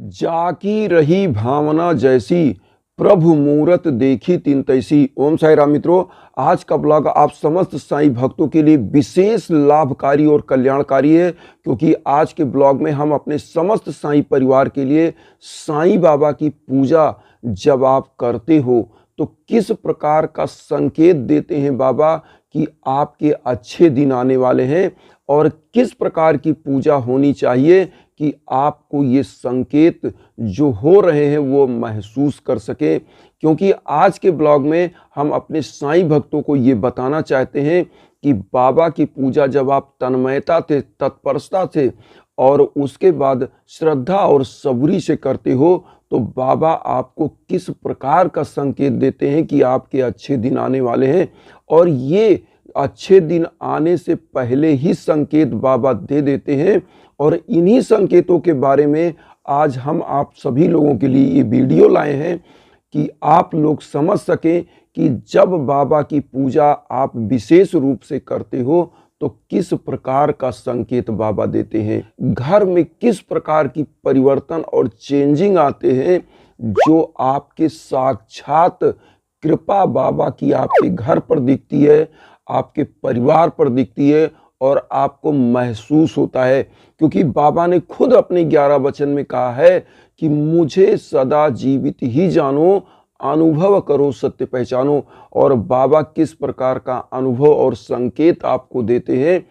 जाकी रही भावना जैसी, प्रभु मूरत देखी तिन तैसी। ओम साई राम मित्रों, आज का ब्लॉग आप समस्त साईं भक्तों के लिए विशेष लाभकारी और कल्याणकारी है, क्योंकि आज के ब्लॉग में हम अपने समस्त साईं परिवार के लिए साईं बाबा की पूजा जब आप करते हो तो किस प्रकार का संकेत देते हैं बाबा कि आपके अच्छे दिन आने वाले हैं, और किस प्रकार की पूजा होनी चाहिए कि आपको ये संकेत जो हो रहे हैं वो महसूस कर सके। क्योंकि आज के ब्लॉग में हम अपने साईं भक्तों को ये बताना चाहते हैं कि बाबा की पूजा जब आप तन्मयता से, तत्परता से और उसके बाद श्रद्धा और सबूरी से करते हो तो बाबा आपको किस प्रकार का संकेत देते हैं कि आपके अच्छे दिन आने वाले हैं। और ये अच्छे दिन आने से पहले ही संकेत बाबा दे देते हैं, और इन्हीं संकेतों के बारे में आज हम आप सभी लोगों के लिए ये वीडियो लाए हैं कि आप लोग समझ सकें कि जब बाबा की पूजा आप विशेष रूप से करते हो तो किस प्रकार का संकेत बाबा देते हैं, घर में किस प्रकार की परिवर्तन और चेंजिंग आते हैं, जो आपके साक्षात कृपा बाबा की आपके घर पर दिखती है, आपके परिवार पर दिखती है और आपको महसूस होता है। क्योंकि बाबा ने खुद अपने 11 वचन में कहा है कि मुझे सदा जीवित ही जानो, अनुभव करो सत्य पहचानो। और बाबा किस प्रकार का अनुभव और संकेत आपको देते हैं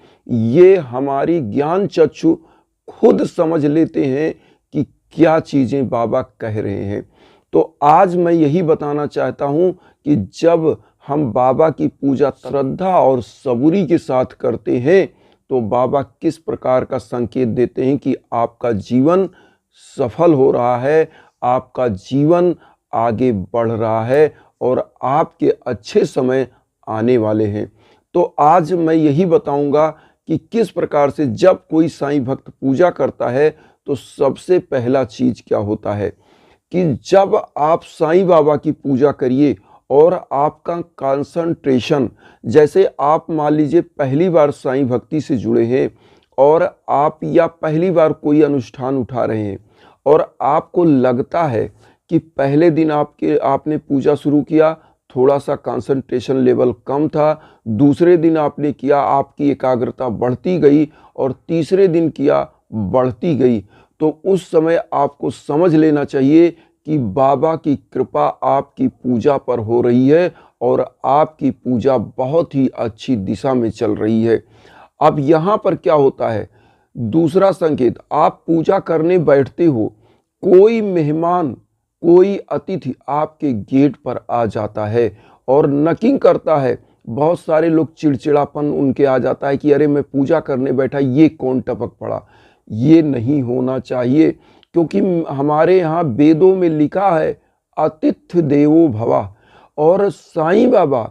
ये हमारी ज्ञान चक्षु खुद समझ लेते हैं कि क्या चीजें बाबा कह रहे हैं। तो आज मैं यही बताना चाहता हूं कि जब हम बाबा की पूजा श्रद्धा और सबूरी के साथ करते हैं तो बाबा किस प्रकार का संकेत देते हैं कि आपका जीवन सफल हो रहा है, आपका जीवन आगे बढ़ रहा है और आपके अच्छे समय आने वाले हैं। तो आज मैं यही बताऊंगा कि किस प्रकार से जब कोई साईं भक्त पूजा करता है तो सबसे पहला चीज क्या होता है कि जब आप साईं बाबा की पूजा करिए और आपका कंसंट्रेशन, जैसे आप मान लीजिए पहली बार साईं भक्ति से जुड़े हैं और आप या पहली बार कोई अनुष्ठान उठा रहे हैं और आपको लगता है कि पहले दिन आपने पूजा शुरू किया, थोड़ा सा कंसंट्रेशन लेवल कम था, दूसरे दिन आपने किया, आपकी एकाग्रता बढ़ती गई और तीसरे दिन किया, बढ़ती गई, तो उस समय आपको समझ लेना चाहिए कि बाबा की कृपा आपकी पूजा पर हो रही है और आपकी पूजा बहुत ही अच्छी दिशा में चल रही है। अब यहाँ पर क्या होता है, दूसरा संकेत, आप पूजा करने बैठते हो, कोई मेहमान, कोई अतिथि आपके गेट पर आ जाता है और नकिंग करता है। बहुत सारे लोग चिड़चिड़ापन उनके आ जाता है कि अरे मैं पूजा करने बैठा, ये कौन टपक पड़ा। ये नहीं होना चाहिए, क्योंकि हमारे यहाँ वेदों में लिखा है अतिथि देवो भव। और साईं बाबा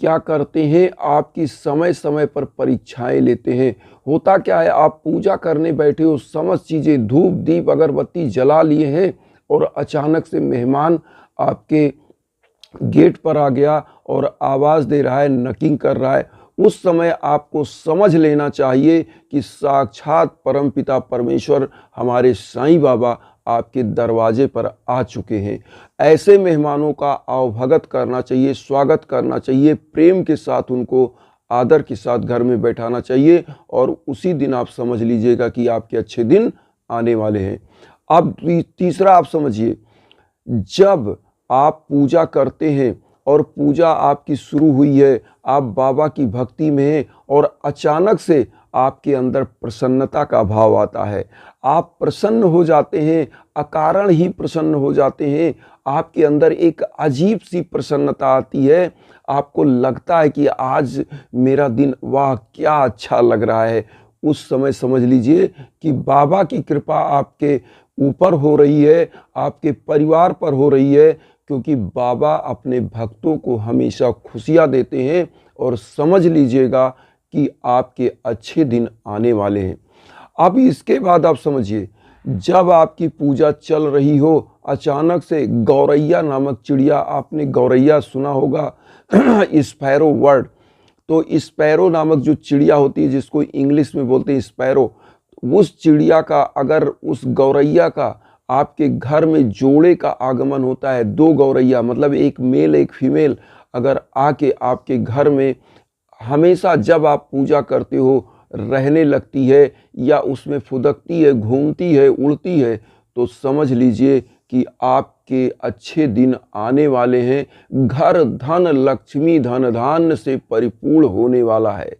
क्या करते हैं, आपकी समय समय पर परीक्षाएं लेते हैं। होता क्या है, आप पूजा करने बैठे हो, समस्त चीज़ें धूप दीप अगरबत्ती जला लिए हैं और अचानक से मेहमान आपके गेट पर आ गया और आवाज़ दे रहा है, नकिंग कर रहा है। उस समय आपको समझ लेना चाहिए कि साक्षात परमपिता परमेश्वर हमारे साईं बाबा आपके दरवाजे पर आ चुके हैं। ऐसे मेहमानों का आवभगत करना चाहिए, स्वागत करना चाहिए, प्रेम के साथ उनको आदर के साथ घर में बैठाना चाहिए और उसी दिन आप समझ लीजिएगा कि आपके अच्छे दिन आने वाले हैं। अब तीसरा आप समझिए, जब आप पूजा करते हैं और पूजा आपकी शुरू हुई है, आप बाबा की भक्ति में हैं और अचानक से आपके अंदर प्रसन्नता का भाव आता है, आप प्रसन्न हो जाते हैं, अकारण ही प्रसन्न हो जाते हैं, आपके अंदर एक अजीब सी प्रसन्नता आती है, आपको लगता है कि आज मेरा दिन वाह क्या अच्छा लग रहा है। उस समय समझ लीजिए कि बाबा की कृपा आपके ऊपर हो रही है, आपके परिवार पर हो रही है, क्योंकि बाबा अपने भक्तों को हमेशा खुशियाँ देते हैं। और समझ लीजिएगा कि आपके अच्छे दिन आने वाले हैं। अब इसके बाद आप समझिए, जब आपकी पूजा चल रही हो, अचानक से गौरैया नामक चिड़िया, आपने गौरैया सुना होगा स्पैरो वर्ड, तो स्पैरो नामक जो चिड़िया होती है जिसको इंग्लिश में बोलते हैं स्पैरो, उस चिड़िया का, अगर उस गौरैया का आपके घर में जोड़े का आगमन होता है, दो गौरैया मतलब एक मेल एक फीमेल अगर आके आपके घर में हमेशा जब आप पूजा करते हो रहने लगती है या उसमें फुदकती है, घूमती है, उड़ती है, तो समझ लीजिए कि आपके अच्छे दिन आने वाले हैं। घर धन लक्ष्मी धन धान्य से परिपूर्ण होने वाला है।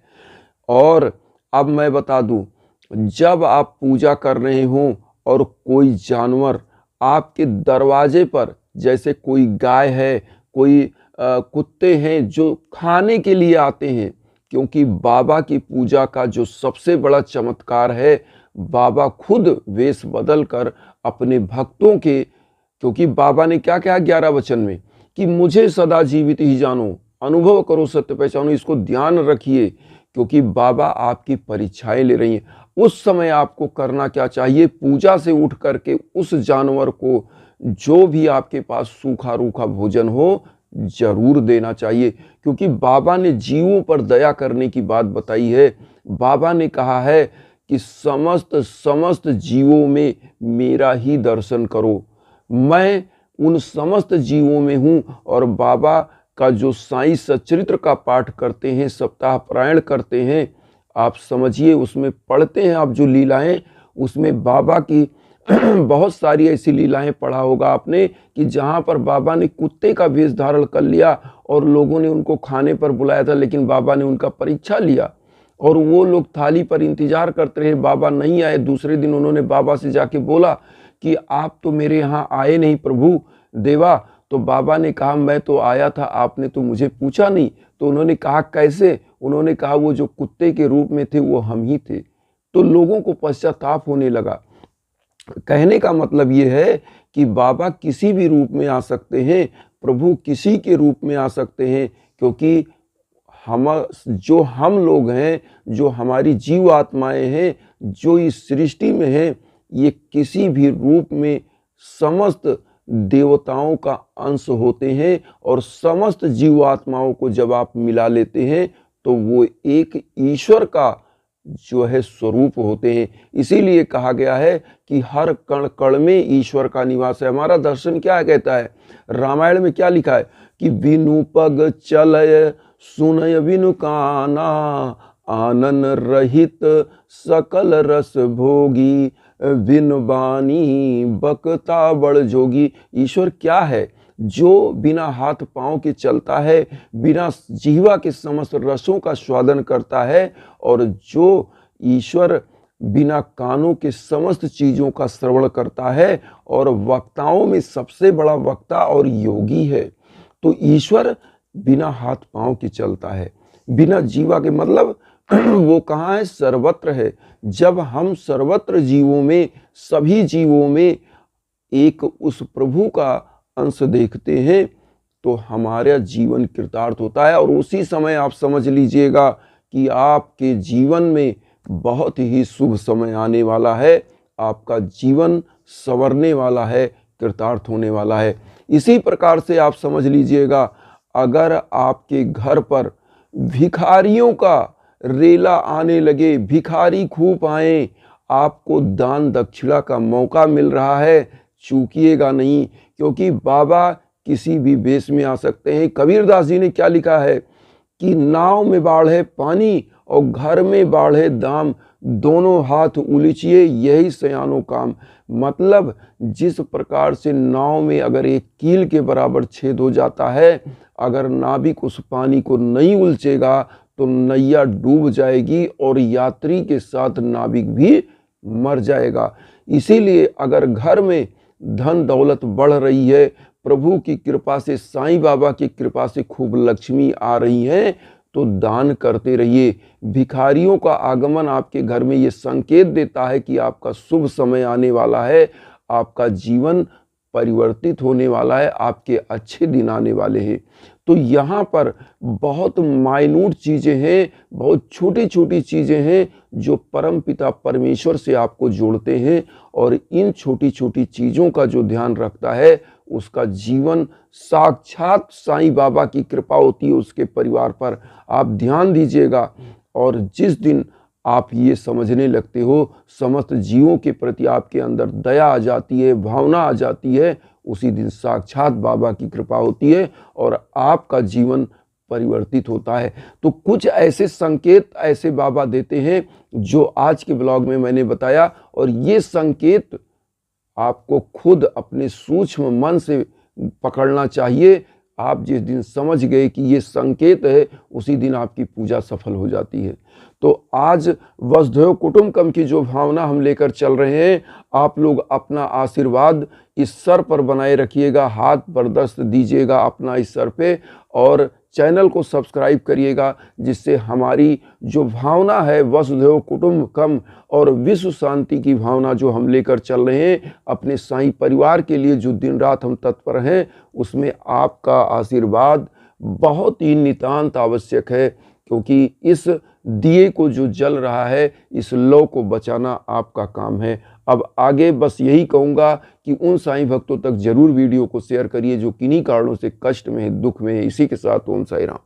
और अब मैं बता दूं, जब आप पूजा कर रहे हो और कोई जानवर आपके दरवाजे पर, जैसे कोई गाय है, कोई कुत्ते हैं जो खाने के लिए आते हैं, क्योंकि बाबा की पूजा का जो सबसे बड़ा चमत्कार है, बाबा खुद वेश बदल कर अपने भक्तों के, क्योंकि बाबा ने क्या कहा 11 वचन में कि मुझे सदा जीवित ही जानो, अनुभव करो, सत्य पहचानो। इसको ध्यान रखिए, क्योंकि बाबा आपकी परीक्षाएं ले रही हैं। उस समय आपको करना क्या चाहिए? पूजा से उठ करके उस जानवर को जो भी आपके पास सूखा रूखा भोजन हो जरूर देना चाहिए, क्योंकि बाबा ने जीवों पर दया करने की बात बताई है। बाबा ने कहा है कि समस्त जीवों में मेरा ही दर्शन करो। मैं उन समस्त जीवों में हूँ। और बाबा का जो साईं सच्चरित्र का पाठ करते हैं, सप्ताह पारायण करते हैं, आप समझिए उसमें पढ़ते हैं आप जो लीलाएं, उसमें बाबा की बहुत सारी ऐसी लीलाएं पढ़ा होगा आपने कि जहां पर बाबा ने कुत्ते का वेश धारण कर लिया और लोगों ने उनको खाने पर बुलाया था, लेकिन बाबा ने उनका परीक्षा लिया और वो लोग थाली पर इंतजार करते रहे, बाबा नहीं आए। दूसरे दिन उन्होंने बाबा से जाके बोला कि आप तो मेरे यहाँ आए नहीं प्रभु देवा। तो बाबा ने कहा मैं तो आया था, आपने तो मुझे पूछा नहीं। तो उन्होंने कहा कैसे? उन्होंने कहा वो जो कुत्ते के रूप में थे वो हम ही थे। तो लोगों को पश्चाताप होने लगा। कहने का मतलब ये है कि बाबा किसी भी रूप में आ सकते हैं, प्रभु किसी के रूप में आ सकते हैं, क्योंकि हम लोग हैं, जो हमारी जीव आत्माएं हैं, जो इस सृष्टि में हैं, ये किसी भी रूप में समस्त देवताओं का अंश होते हैं। और समस्त जीव आत्माओं को जब आप मिला लेते हैं तो वो एक ईश्वर का जो है स्वरूप होते हैं। इसीलिए कहा गया है कि हर कण कण में ईश्वर का निवास है। हमारा दर्शन क्या कहता है? रामायण में क्या लिखा है कि बिनु पग चलय सुनय बिनु काना, आनन रहित सकल रस भोगी, बिन बानी बकता बड़ जोगी। ईश्वर क्या है? जो बिना हाथ पांव के चलता है, बिना जीवा के समस्त रसों का स्वादन करता है, और जो ईश्वर बिना कानों के समस्त चीजों का श्रवण करता है, और वक्ताओं में सबसे बड़ा वक्ता और योगी है। तो ईश्वर बिना हाथ पांव के चलता है, बिना जीवा के, मतलब वो कहाँ है? सर्वत्र है। जब हम सर्वत्र जीवों में, सभी जीवों में एक उस प्रभु का अंश देखते हैं तो हमारा जीवन कृतार्थ होता है। और उसी समय आप समझ लीजिएगा कि आपके जीवन में बहुत ही शुभ समय आने वाला है, आपका जीवन संवरने वाला है, कृतार्थ होने वाला है। इसी प्रकार से आप समझ लीजिएगा, अगर आपके घर पर भिखारियों का रेला आने लगे, भिखारी खूब आए, आपको दान दक्षिणा का मौका मिल रहा है, चूकिएगा नहीं, क्योंकि बाबा किसी भी वेश में आ सकते हैं। कबीरदास जी ने क्या लिखा है कि नाव में बाढ़ है पानी और घर में बाढ़ है दाम, दोनों हाथ उलीचिए यही सयानो काम। मतलब जिस प्रकार से नाव में अगर एक कील के बराबर छेद हो जाता है, अगर नाविक उस पानी को नहीं उलचेगा तो नैया डूब जाएगी और यात्री के साथ नाविक भी मर जाएगा। इसीलिए अगर घर में धन दौलत बढ़ रही है, प्रभु की कृपा से, साईं बाबा की कृपा से खूब लक्ष्मी आ रही है, तो दान करते रहिए। भिखारियों का आगमन आपके घर में ये संकेत देता है कि आपका शुभ समय आने वाला है, आपका जीवन परिवर्तित होने वाला है, आपके अच्छे दिन आने वाले हैं। तो यहाँ पर बहुत माइन्यूट चीज़ें हैं, बहुत छोटी छोटी चीज़ें हैं जो परम पिता परमेश्वर से आपको जोड़ते हैं, और इन छोटी छोटी चीज़ों का जो ध्यान रखता है उसका जीवन साक्षात साईं बाबा की कृपा होती है उसके परिवार पर। आप ध्यान दीजिएगा, और जिस दिन आप ये समझने लगते हो, समस्त जीवों के प्रति आपके अंदर दया आ जाती है, भावना आ जाती है, उसी दिन साक्षात बाबा की कृपा होती है और आपका जीवन परिवर्तित होता है। तो कुछ ऐसे संकेत ऐसे बाबा देते हैं जो आज के ब्लॉग में मैंने बताया, और ये संकेत आपको खुद अपने सूक्ष्म मन से पकड़ना चाहिए। आप जिस दिन समझ गए कि ये संकेत है, उसी दिन आपकी पूजा सफल हो जाती है। तो आज वसुधैव कुटुंबकम की जो भावना हम लेकर चल रहे हैं, आप लोग अपना आशीर्वाद इस सर पर बनाए रखिएगा, हाथ पर दस्त दीजिएगा अपना इस सर पे, और चैनल को सब्सक्राइब करिएगा, जिससे हमारी जो भावना है वसुधैव कुटुंबकम और विश्व शांति की भावना जो हम लेकर चल रहे हैं अपने साईं परिवार के लिए, जो दिन रात हम तत्पर हैं, उसमें आपका आशीर्वाद बहुत ही नितांत आवश्यक है। क्योंकि इस दिए को जो जल रहा है, इस लौ को बचाना आपका काम है। अब आगे बस यही कहूँगा कि उन साईं भक्तों तक जरूर वीडियो को शेयर करिए जो किन्हीं कारणों से कष्ट में है, दुख में है। इसी के साथ ओम साईं राम।